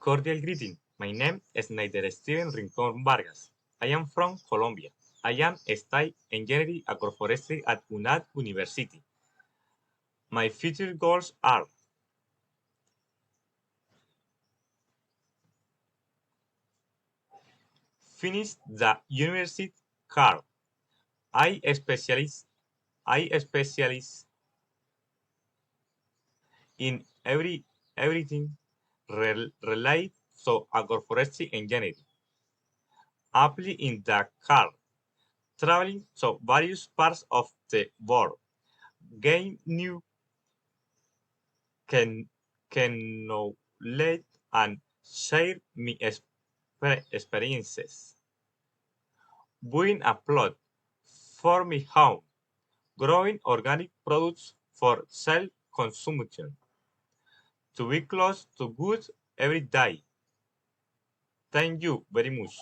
Cordial greeting. My name is Neider Steven Rincon Vargas. I am from Colombia. I am studying engineering agroforestry at UNAD University. My future goals are finish the university card. I specialize I specialize in everything related to agroforestry engineering. Apply in the car, traveling to various parts of the world, gain new can knowledge and share my experiences. Buying a plot for my home, growing organic products for self-consumption, to be close to goods every day. Thank you very much.